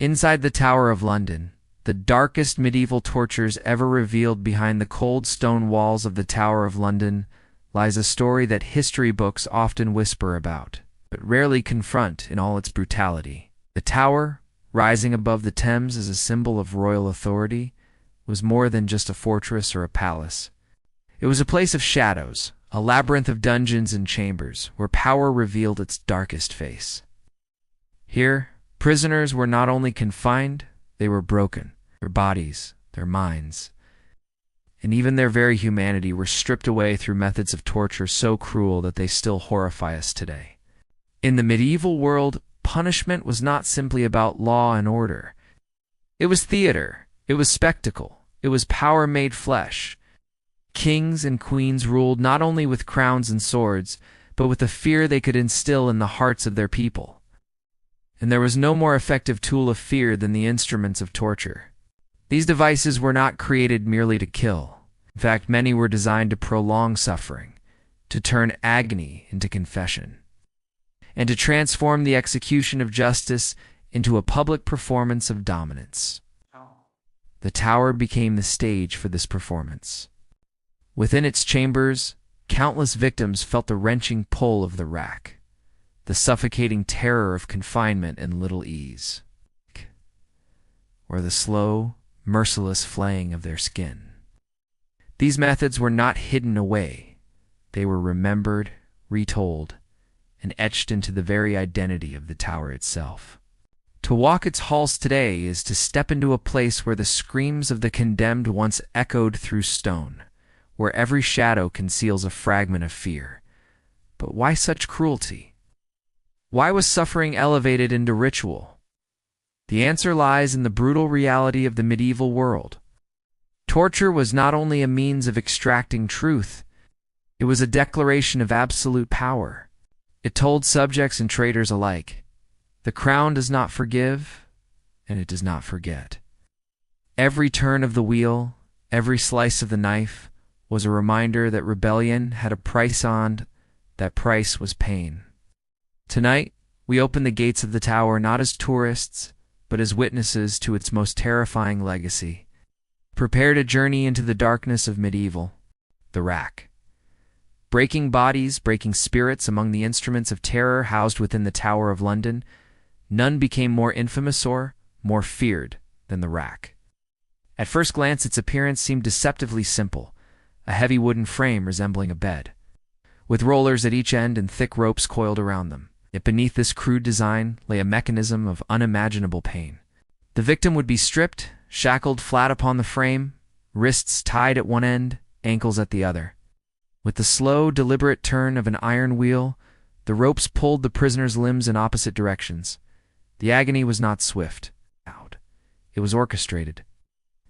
Inside the Tower of London, the darkest medieval tortures ever revealed behind the cold stone walls of the Tower of London, lies a story that history books often whisper about, but rarely confront in all its brutality. The tower, rising above the Thames as a symbol of royal authority, was more than just a fortress or a palace. It was a place of shadows, a labyrinth of dungeons and chambers, where power revealed its darkest face. Here, prisoners were not only confined, they were broken. Their bodies, their minds, and even their very humanity were stripped away through methods of torture so cruel that they still horrify us today. In the medieval world, punishment was not simply about law and order. It was theater, it was spectacle, it was power made flesh. Kings and queens ruled not only with crowns and swords, but with the fear they could instill in the hearts of their people. And there was no more effective tool of fear than the instruments of torture. These devices were not created merely to kill. In fact, many were designed to prolong suffering, to turn agony into confession, and to transform the execution of justice into a public performance of dominance. The tower became the stage for this performance. Within its chambers, countless victims felt the wrenching pull of the rack, the suffocating terror of confinement and little ease, or the slow, merciless flaying of their skin. These methods were not hidden away. They were remembered, retold, and etched into the very identity of the tower itself. To walk its halls today is to step into a place where the screams of the condemned once echoed through stone, where every shadow conceals a fragment of fear. But why such cruelty? Why was suffering elevated into ritual? The answer lies in the brutal reality of the medieval world. Torture was not only a means of extracting truth, it was a declaration of absolute power. It told subjects and traitors alike, the crown does not forgive, and it does not forget. Every turn of the wheel, every slice of the knife, was a reminder that rebellion had a price on, that price was pain. Tonight, we open the gates of the tower not as tourists, but as witnesses to its most terrifying legacy. Prepare to journey into the darkness of medieval, the rack. Breaking bodies, breaking spirits among the instruments of terror housed within the Tower of London, none became more infamous or more feared than the rack. At first glance, its appearance seemed deceptively simple, a heavy wooden frame resembling a bed, with rollers at each end and thick ropes coiled around them. Yet beneath this crude design lay a mechanism of unimaginable pain. The victim would be stripped, shackled flat upon the frame, wrists tied at one end, ankles at the other. With the slow, deliberate turn of an iron wheel, the ropes pulled the prisoner's limbs in opposite directions. The agony was not swift. It was orchestrated.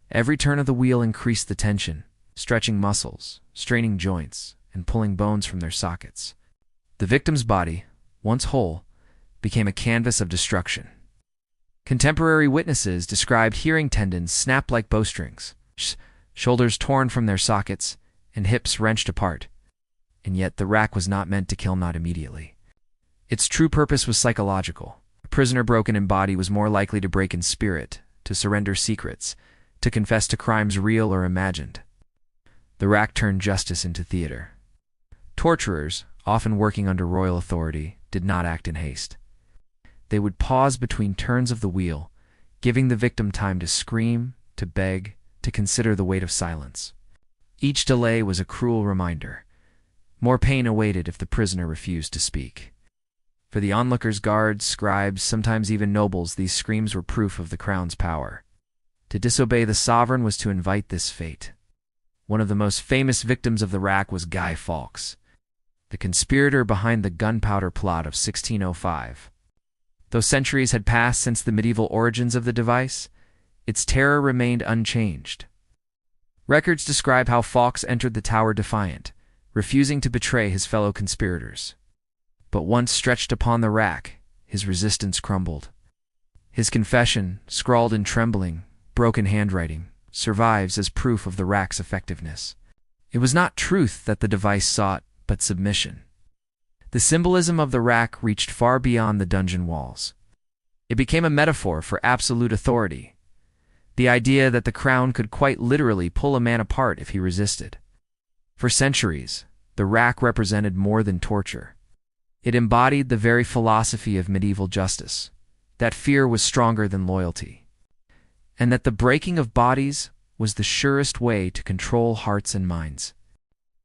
Every turn of the wheel increased the tension, stretching muscles, straining joints, and pulling bones from their sockets. The victim's body, once whole, became a canvas of destruction. Contemporary witnesses described hearing tendons snapped like bowstrings, shoulders torn from their sockets, and hips wrenched apart. And yet the rack was not meant to kill not immediately. Its true purpose was psychological. A prisoner broken in body was more likely to break in spirit, to surrender secrets, to confess to crimes real or imagined. The rack turned justice into theater. Torturers, often working under royal authority, did not act in haste. They would pause between turns of the wheel, giving the victim time to scream, to beg, to consider the weight of silence. Each delay was a cruel reminder. More pain awaited if the prisoner refused to speak. For the onlookers, guards, scribes, sometimes even nobles, these screams were proof of the crown's power. To disobey the sovereign was to invite this fate. One of the most famous victims of the rack was Guy Fawkes, the conspirator behind the gunpowder plot of 1605. Though centuries had passed since the medieval origins of the device, its terror remained unchanged. Records describe how Fawkes entered the tower defiant, refusing to betray his fellow conspirators. But once stretched upon the rack, his resistance crumbled. His confession, scrawled in trembling, broken handwriting, survives as proof of the rack's effectiveness. It was not truth that the device sought, but submission. The symbolism of the rack reached far beyond the dungeon walls. It became a metaphor for absolute authority, the idea that the crown could quite literally pull a man apart if he resisted. For centuries, the rack represented more than torture. It embodied the very philosophy of medieval justice, that fear was stronger than loyalty, and that the breaking of bodies was the surest way to control hearts and minds.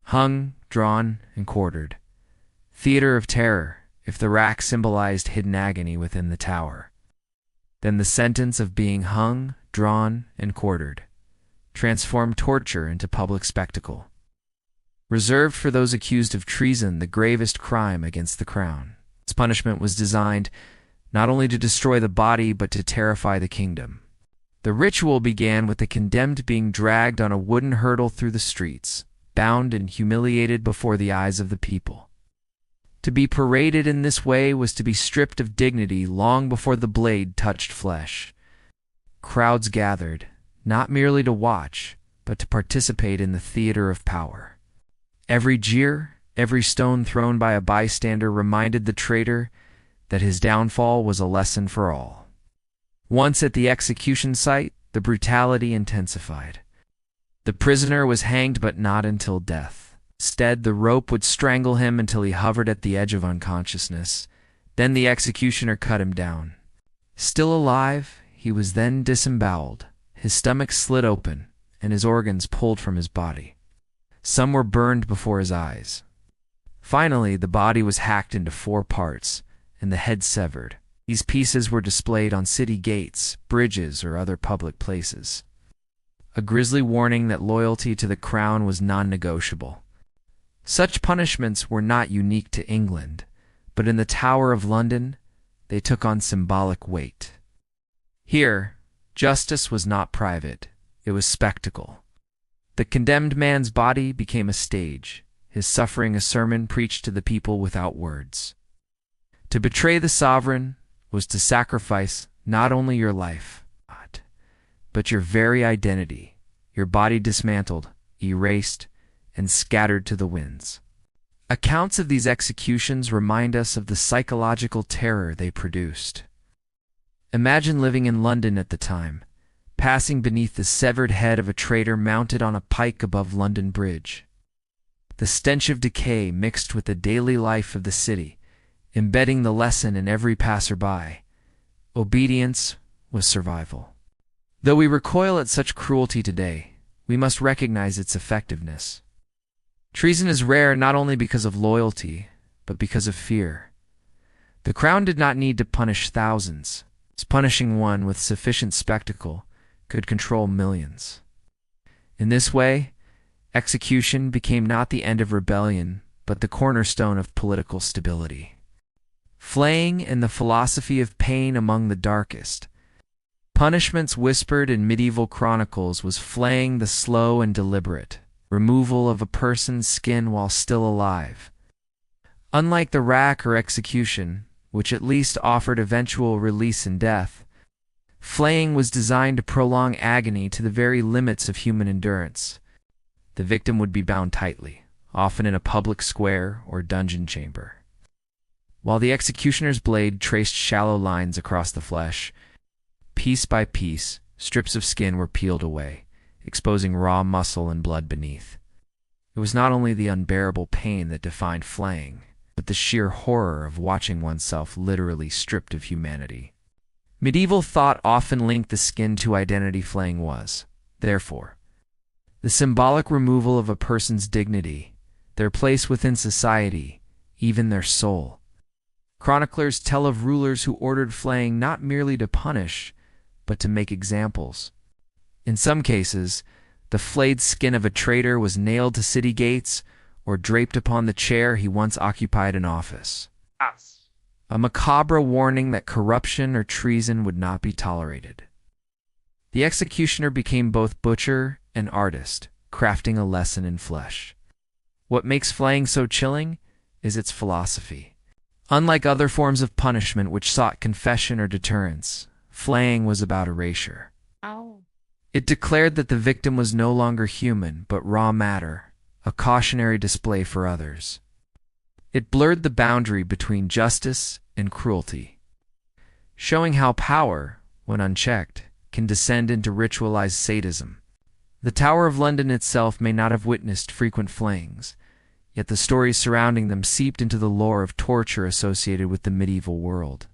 Hung, drawn, and quartered. Theater of terror, if the rack symbolized hidden agony within the tower. Then the sentence of being hung, drawn, and quartered transformed torture into public spectacle, reserved for those accused of treason, the gravest crime against the crown. Its punishment was designed not only to destroy the body but to terrify the kingdom. The ritual began with the condemned being dragged on a wooden hurdle through the streets, bound and humiliated before the eyes of the people. To be paraded in this way was to be stripped of dignity long before the blade touched flesh. Crowds gathered, not merely to watch, but to participate in the theater of power. Every jeer, every stone thrown by a bystander reminded the traitor that his downfall was a lesson for all. Once at the execution site, the brutality intensified. The prisoner was hanged, but not until death. Instead, the rope would strangle him until he hovered at the edge of unconsciousness. Then the executioner cut him down. Still alive, he was then disemboweled, his stomach slit open, and his organs pulled from his body. Some were burned before his eyes. Finally, the body was hacked into 4 parts, and the head severed. These pieces were displayed on city gates, bridges, or other public places. A grisly warning that loyalty to the crown was non-negotiable. Such punishments were not unique to England, but in the Tower of London, they took on symbolic weight. Here, justice was not private, it was spectacle. The condemned man's body became a stage, his suffering a sermon preached to the people without words. To betray the sovereign was to sacrifice not only your life, but your very identity, your body dismantled, erased, and scattered to the winds. Accounts of these executions remind us of the psychological terror they produced. Imagine living in London at the time, passing beneath the severed head of a traitor mounted on a pike above London Bridge. The stench of decay mixed with the daily life of the city, embedding the lesson in every passerby. Obedience was survival. Though we recoil at such cruelty today, we must recognize its effectiveness. Treason is rare not only because of loyalty, but because of fear. The crown did not need to punish thousands. Punishing one with sufficient spectacle could control millions. In this way, execution became not the end of rebellion, but the cornerstone of political stability. Flaying and the philosophy of pain among the darkest. Punishments whispered in medieval chronicles was flaying the slow and deliberate, removal of a person's skin while still alive. Unlike the rack or execution, which at least offered eventual release in death, flaying was designed to prolong agony to the very limits of human endurance. The victim would be bound tightly, often in a public square or dungeon chamber. While the executioner's blade traced shallow lines across the flesh, piece by piece, strips of skin were peeled away, exposing raw muscle and blood beneath. It was not only the unbearable pain that defined flaying, but the sheer horror of watching oneself literally stripped of humanity. Medieval thought often linked the skin to identity. Flaying was, therefore, the symbolic removal of a person's dignity, their place within society, even their soul. Chroniclers tell of rulers who ordered flaying not merely to punish, but to make examples. In some cases, the flayed skin of a traitor was nailed to city gates or draped upon the chair he once occupied in office. A macabre warning that corruption or treason would not be tolerated. The executioner became both butcher and artist, crafting a lesson in flesh. What makes flaying so chilling is its philosophy. Unlike other forms of punishment which sought confession or deterrence, flaying was about erasure. It declared that the victim was no longer human, but raw matter, a cautionary display for others. It blurred the boundary between justice and cruelty, showing how power, when unchecked, can descend into ritualized sadism. The Tower of London itself may not have witnessed frequent flayings, yet the stories surrounding them seeped into the lore of torture associated with the medieval world.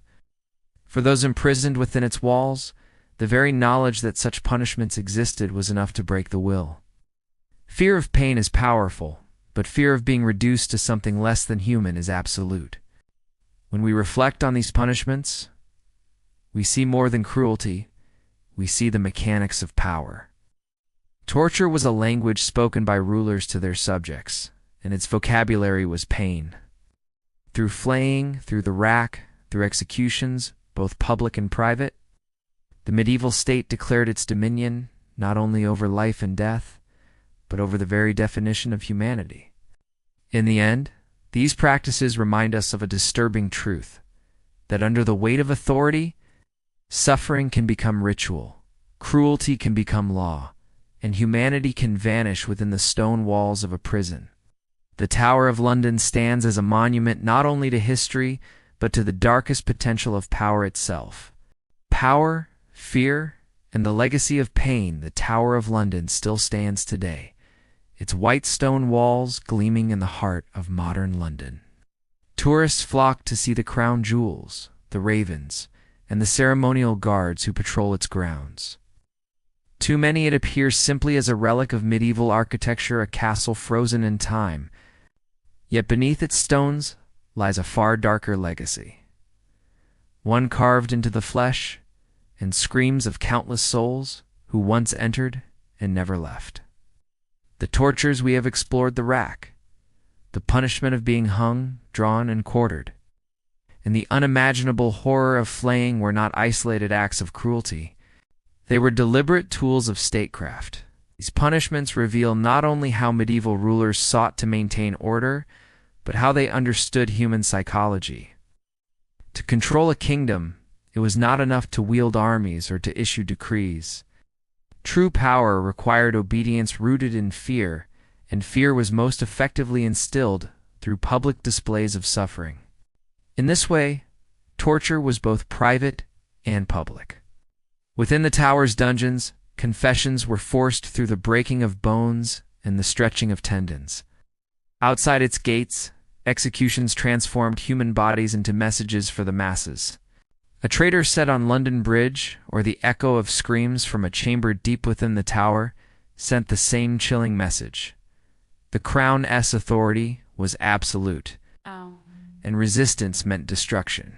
For those imprisoned within its walls, the very knowledge that such punishments existed was enough to break the will. Fear of pain is powerful, but fear of being reduced to something less than human is absolute. When we reflect on these punishments, we see more than cruelty, we see the mechanics of power. Torture was a language spoken by rulers to their subjects, and its vocabulary was pain. Through flaying, through the rack, through executions, both public and private, the medieval state declared its dominion not only over life and death, but over the very definition of humanity. In the end, these practices remind us of a disturbing truth, that under the weight of authority, suffering can become ritual, cruelty can become law, and humanity can vanish within the stone walls of a prison. The Tower of London stands as a monument not only to history, but to the darkest potential of power itself. Power, fear, and the legacy of pain, the Tower of London still stands today, its white stone walls gleaming in the heart of modern London. Tourists flock to see the crown jewels, the ravens, and the ceremonial guards who patrol its grounds. To many it appears simply as a relic of medieval architecture, a castle frozen in time. Yet beneath its stones lies a far darker legacy, one carved into the flesh and screams of countless souls who once entered and never left. The tortures we have explored: the rack, the punishment of being hung, drawn, and quartered, and the unimaginable horror of flaying were not isolated acts of cruelty. They were deliberate tools of statecraft. These punishments reveal not only how medieval rulers sought to maintain order, but how they understood human psychology. To control a kingdom, it was not enough to wield armies or to issue decrees. True power required obedience rooted in fear, and fear was most effectively instilled through public displays of suffering. In this way, torture was both private and public. Within the tower's dungeons, confessions were forced through the breaking of bones and the stretching of tendons. Outside its gates, executions transformed human bodies into messages for the masses. A traitor set on London Bridge, or the echo of screams from a chamber deep within the tower, sent the same chilling message. The Crown's authority was absolute, and resistance meant destruction.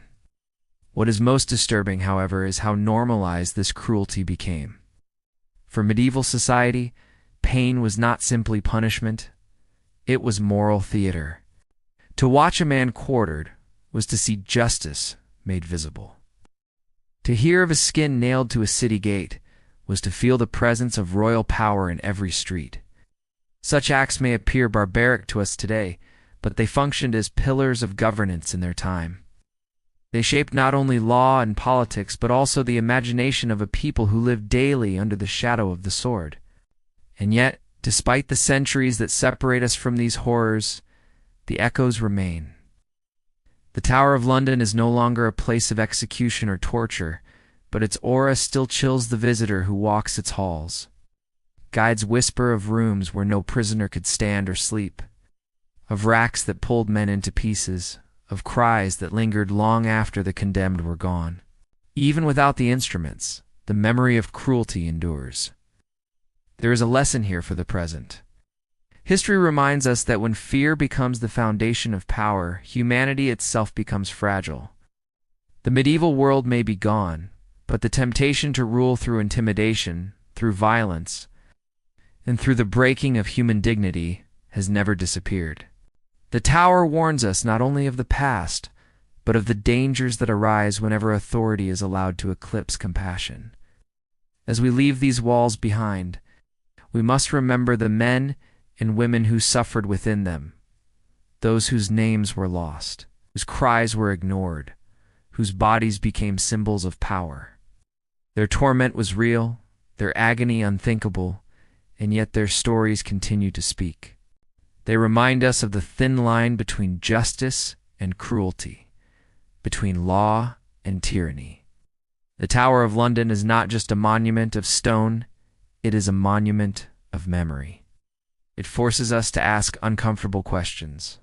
What is most disturbing, however, is how normalized this cruelty became. For medieval society, pain was not simply punishment, it was moral theater. To watch a man quartered was to see justice made visible. To hear of a skin nailed to a city gate was to feel the presence of royal power in every street. Such acts may appear barbaric to us today, but they functioned as pillars of governance in their time. They shaped not only law and politics, but also the imagination of a people who lived daily under the shadow of the sword. And yet, despite the centuries that separate us from these horrors, the echoes remain. The Tower of London is no longer a place of execution or torture, but its aura still chills the visitor who walks its halls. Guides whisper of rooms where no prisoner could stand or sleep, of racks that pulled men into pieces, of cries that lingered long after the condemned were gone. Even without the instruments, the memory of cruelty endures. There is a lesson here for the present. History reminds us that when fear becomes the foundation of power, humanity itself becomes fragile. The medieval world may be gone, but the temptation to rule through intimidation, through violence, and through the breaking of human dignity has never disappeared. The Tower warns us not only of the past, but of the dangers that arise whenever authority is allowed to eclipse compassion. As we leave these walls behind, we must remember the men and women who suffered within them, those whose names were lost, whose cries were ignored, whose bodies became symbols of power. Their torment was real, their agony unthinkable, and yet their stories continue to speak. They remind us of the thin line between justice and cruelty, between law and tyranny. The Tower of London is not just a monument of stone, it is a monument of memory. It forces us to ask uncomfortable questions.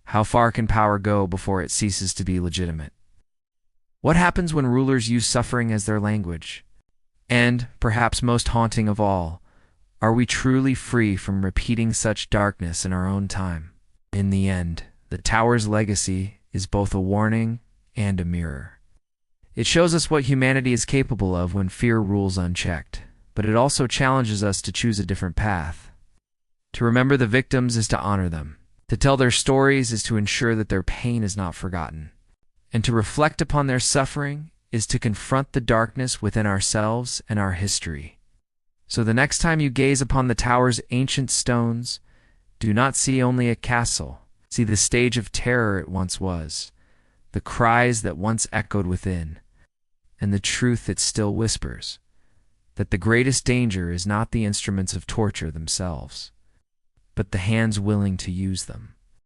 How far can power go before it ceases to be legitimate? What happens when rulers use suffering as their language? And, perhaps most haunting of all, are we truly free from repeating such darkness in our own time? In the end, the Tower's legacy is both a warning and a mirror. It shows us what humanity is capable of when fear rules unchecked, but it also challenges us to choose a different path. To remember the victims is to honor them. To tell their stories is to ensure that their pain is not forgotten. And to reflect upon their suffering is to confront the darkness within ourselves and our history. So the next time you gaze upon the tower's ancient stones, do not see only a castle. See the stage of terror it once was, the cries that once echoed within, and the truth that still whispers, that the greatest danger is not the instruments of torture themselves, but the hands willing to use them.